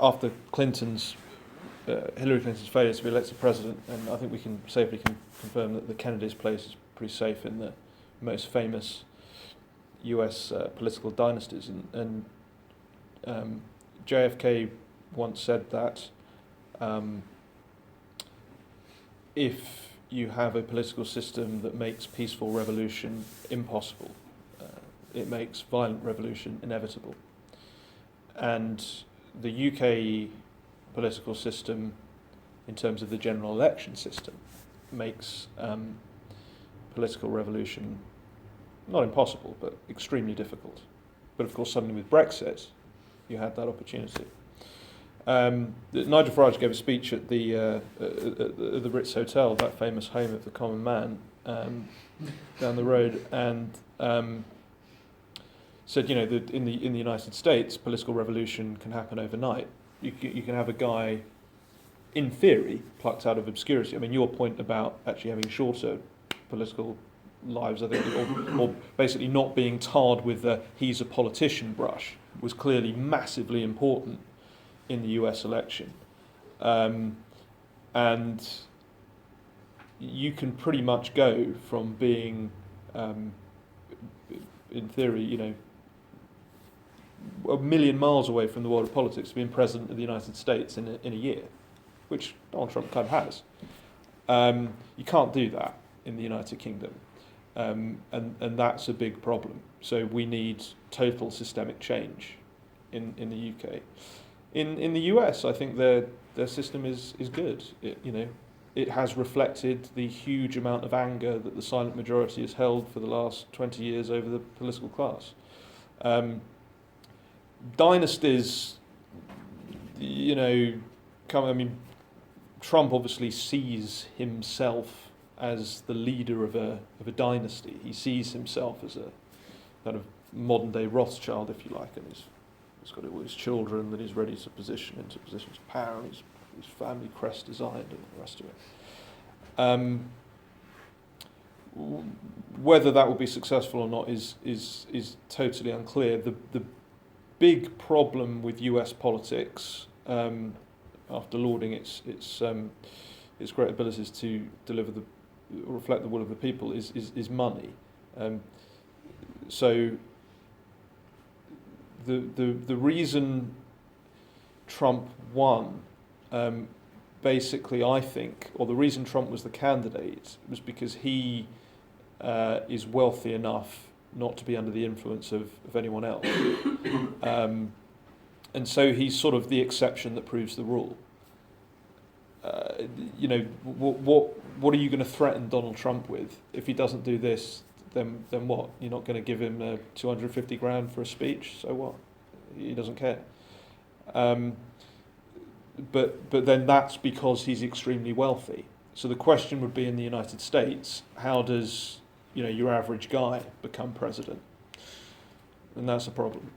after Hillary Clinton's failure to be elected president, and I think we can safely confirm that the Kennedy's place is pretty safe in the most famous US political dynasties. And JFK once said that if you have a political system that makes peaceful revolution impossible, it makes violent revolution inevitable. And the UK political system, in terms of the general election system, makes political revolution not impossible, but extremely difficult. But of course, suddenly with Brexit, you had that opportunity. Nigel Farage gave a speech at the Ritz Hotel, that famous home of the common man, down the road, and said, that in the United States, political revolution can happen overnight. You can have a guy, in theory, plucked out of obscurity. I mean, your point about actually having shorter political lives, I think, or basically not being tarred with the "he's a politician" brush, was clearly massively important in the US election. And you can pretty much go from being, in theory, a million miles away from the world of politics to being president of the United States in a year, which Donald Trump kind of has. You can't do that in the United Kingdom. And that's a big problem. So we need total systemic change in the UK. In the US, I think their system is good. It has reflected the huge amount of anger that the silent majority has held for the last 20 years over the political class. Dynasties, Trump obviously sees himself as the leader of a dynasty. He sees himself as a kind of modern day Rothschild, if you like, and he's got all his children that he's ready to position into positions of power, and his family crest designed, and the rest of it. Whether that will be successful or not is totally unclear. The big problem with US politics, after lauding its great abilities to reflect the will of the people, is money. So the reason Trump won, basically, I think, or the reason Trump was the candidate, was because he is wealthy enough not to be under the influence of anyone else. And so he's sort of the exception that proves the rule. What are you going to threaten Donald Trump with? If he doesn't do this, then what? You're not going to give him 250 grand for a speech? So what? He doesn't care. But then that's because he's extremely wealthy. So the question would be, in the United States, how does your average guy become president? And that's a problem.